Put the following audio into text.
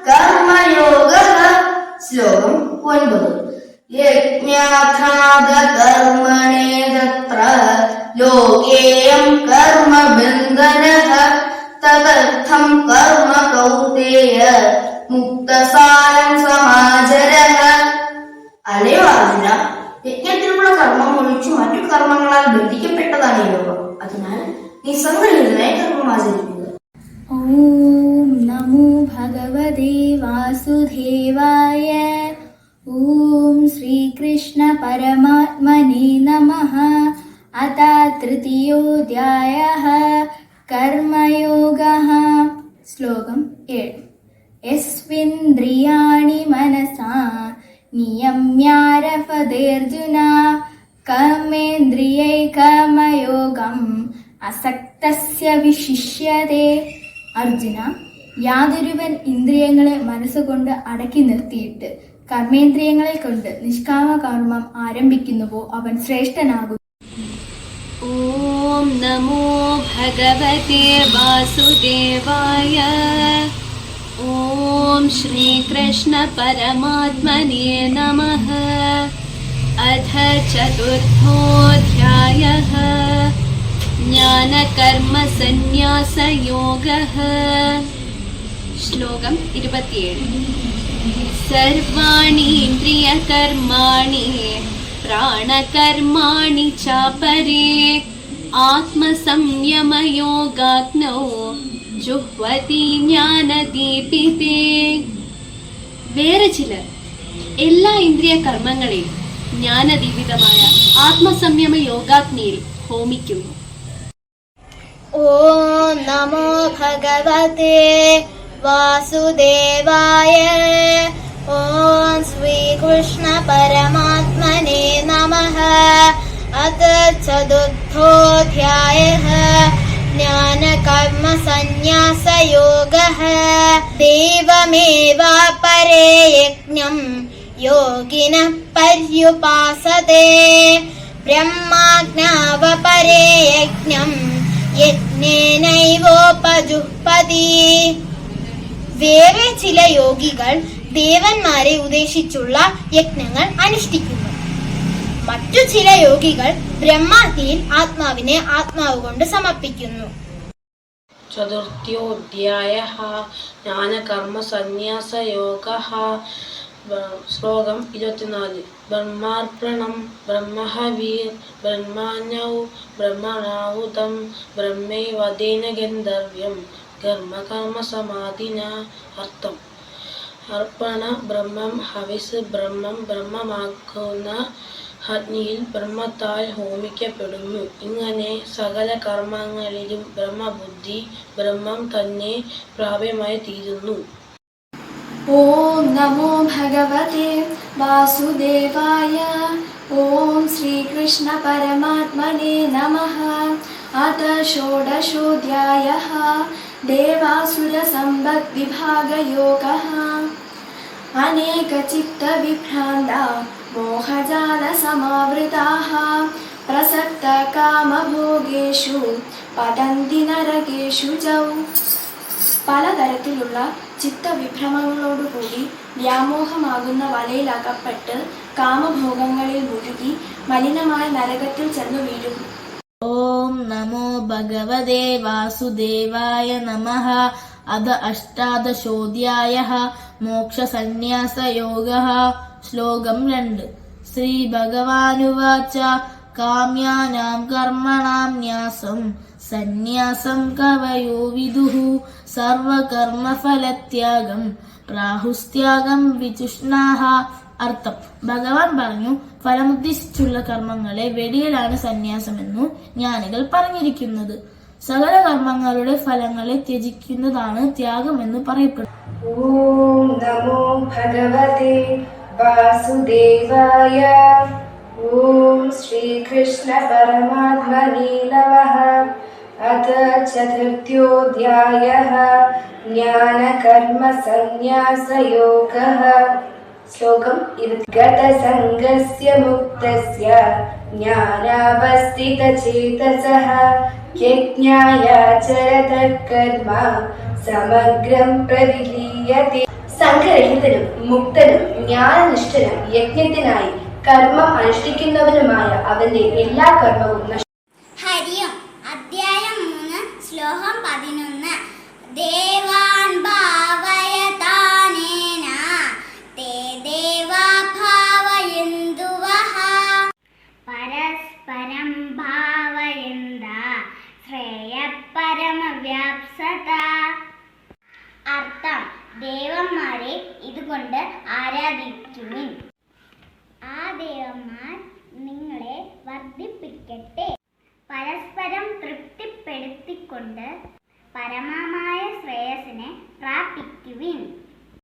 കർമ്മയോഗഃ. ശ്ലോകം 9. യജ്ഞാധാത കർമ്മണേ തത്ര ലോകേയം കർമ്മ ബന്ധനഃ തദർത്ഥം കർമ്മ കൗന്ദേയ മുക്തസാരം സമാചരഃ. അല്ലയോ അർജുന, യജ്ഞത്തിലുള്ള കർമ്മം ഒഴിച്ചു മറ്റു കർമ്മങ്ങളാൽ ബന്ധിക്കപ്പെട്ടതാണ് യോഗം. അതിനാൽ നീ സംഘടിതനായി കർമ്മം ആചരിക്കുക. ഓം നമോ ഭഗവതേ വാസുദേവായ. ഓം ശ്രീകൃഷ്ണ പരമാത്മനേ നമഃ. അത തൃതീയോധ്യായഃ കർമ്മയോഗഃ. ശ്ലോകം 7. യസ്വിന്ദ്രിയാണി മനസാ നിയമ്യാരഭതേർജുന കർമ്മേന്ദ്രിയൈ കർമ്മയോഗം അസക്തസ്യ വിശിഷ്യതേ. അർജുന, യാതൊരുവൻ ഇന്ദ്രിയങ്ങളെ മനസ്സുകൊണ്ട് അടക്കി നിർത്തിയിട്ട് കർമ്മേന്ദ്രിയങ്ങളെ കൊണ്ട് നിഷ്കാമ കർമ്മം ആരംഭിക്കുന്നുവോ അവൻ ശ്രേഷ്ഠനാകുന്നു. ഓം നമോ ഭഗവതേ വാസുദേവായ. ഓം ശ്രീകൃഷ്ണ പരമാത്മനേ നമഃ. അഥ ചതുർത്ഥോധ്യായഃ ജ്ഞാനകർമ്മ സന്യാസയോഗഃ. ശ്ലോകം 27. സർവാണി ഇന്ദ്രിയകർമാണി പ്രാണകർമാണി ചാപരേ ആത്മസംയമയോഗാഗ്നൗ ജുഹ്വതി ജ്ഞാനദീപിതേ. വേറെ ചിലർ എല്ലാ ഇന്ദ്രിയ കർമ്മങ്ങളെയും ജ്ഞാനദീപിതമായ ആത്മസംയമ യോഗാഗ്നിയിൽ ഹോമിക്കുന്നു. ഓം നമോ ഭഗവതേ വാസുദേവായ. ഓം ശ്രീകൃഷ്ണ പരമാത്മനേ നമഃ. അത ചതുർത്ഥോധ്യായഃ ജ്ഞാനകർമ്മ സന്യാസയോഗഃ. ദേവമേവാപരേ യജ്ഞം യോഗിനഃ പര്യുപാസതേ. ബ്രഹ്മാജ്ഞാവപരേ യജ്ഞം യജ്ഞേനൈവോപജുഹ്പതി. വേറെ ചില യോഗികൾ ദേവന്മാരെ ഉദ്ദേശിച്ചുള്ള യജ്ഞങ്ങൾ അനുഷ്ഠിക്കുന്നു. മറ്റു ചില യോഗികൾ ബ്രഹ്മാഗ്നിയിൽ ആത്മാവിനെ ആത്മാവ് കൊണ്ട് സമർപ്പിക്കുന്നു. ചതുർത്ഥ്യോധ്യായഃ ജ്ഞാനകർമ്മ സന്യാസയോഗഃ. ശ്ലോകം 24. ബ്രഹ്മാർപ്പണം ബ്രഹ്മഹവീർ ബ്രഹ്മണ്യൗ ബ്രഹ്മണാഹുതം ബ്രഹ്മൈവതേന ഗന്ധർവ്യം കർമ്മ സമാധിന. അർത്ഥം: അർപ്പണ ബ്രഹ്മം, ഹവിസ് ബ്രഹ്മം, ബ്രഹ്മമാക്കുന്ന അഗ്നിയിൽ ബ്രഹ്മത്താൽ ഹോമിക്കപ്പെടുന്നു. ഇങ്ങനെ സകല കർമ്മങ്ങളിലും ബ്രഹ്മബുദ്ധി, ബ്രഹ്മം തന്നെ പ്രാപ്യമായി തീരുന്നു. ഓം നമോ ഭഗവതേ വാസുദേവായ. ഓം ശ്രീകൃഷ്ണ പരമാത്മനേ നമഃ. അത ഷോഡശോധ്യായഃ ദേവാസുര സമ്പദ് വിഭാഗയോഗഃ. അനേകചിത്തവിഭ്രാന്താ മോഹജാല സമാവൃതാഃ പ്രസക്ത കാമഭോഗേഷു പതന്തി നരകേഷു ചൗ. പലതരത്തിലുള്ള ചിത്തവിഭ്രമങ്ങളോടുകൂടി വ്യാമോഹമാകുന്ന വലയിൽ അകപ്പെട്ട് കാമഭോഗങ്ങളിൽ മുഴുകി മലിനമായ നരകത്തിൽ ചെന്നു വീഴുന്നു. ഓം നമോ ഭഗവതേ വാസുദേവായ നമഃ. അത അഷ്ടാദശോധ്യായഃ മോക്ഷസന്യാസയോഗഃ. ശ്ലോകം 2. ശ്രീ ഭഗവാനുവാച. കാമ്യാനാം കർമ്മണാം ന്യാസം സന്യാസം കവയോ വിദുഃ സർവകർമ്മഫലത്യാഗം പ്രാഹുസ്ത്യാഗം വിചുഷ്ണാഃ. അർത്ഥം: ഭഗവാൻ പറഞ്ഞു, ഫലമുദ്ദേശിച്ചുള്ള കർമ്മങ്ങളെ വെടിയലാണ് സന്യാസമെന്നു ജ്ഞാനികൾ പറഞ്ഞിരിക്കുന്നത്. സകല കർമ്മങ്ങളുടെ ഫലങ്ങളെ ത്യജിക്കുന്നതാണ് ത്യാഗമെന്ന് പറയപ്പെടുന്നു. ഓം നമോ ഭഗവതേ വാസുദേവായ. ഓം ശ്രീകൃഷ്ണ പരമാത്മനേ നമഃ. അത ചതുർത്ഥ്യോധ്യായഃ ജ്ഞാനകർമ്മ സന്യാസയോഗഃ. ശ്ലോകം 20. ഗതസംഗസ്യ മുക്തസ്യ ജ്ഞാനാവസ്ഥിതചേതസഃ യജ്ഞായാചരത കർമ്മ സമഗ്രം പ്രതിലീയതേ. സംഘരഹിതനും മുക്തനും ജ്ഞാനനിഷ്ഠനും യജ്ഞത്തിനായി കർമ്മം അനുഷ്ഠിക്കുന്നവനുമായ അവന്റെ എല്ലാ കർമ്മവും ഹരിയം അധ്യായം 3 ശ്ലോകം 11 ദേവാൻ ഭാവയതാനേന തേ ദേവാ ഭാവയന്തുവഃ പരസ്പരം ഭാവയന്ത ശ്രേയപരമവ്യാപ്സത. അർത്ഥം ദേവന്മാരെ ഇതുകൊണ്ട് ആരാധിക്കുവിൻ, ആ ദേവന്മാർ നിങ്ങളെ വർദ്ധിപ്പിക്കട്ടെ. പരസ്പരം തൃപ്തിപ്പെടുത്തിക്കൊണ്ട് പരമമായ ശ്രേയസിനെ പ്രാപിക്കുവിൻ.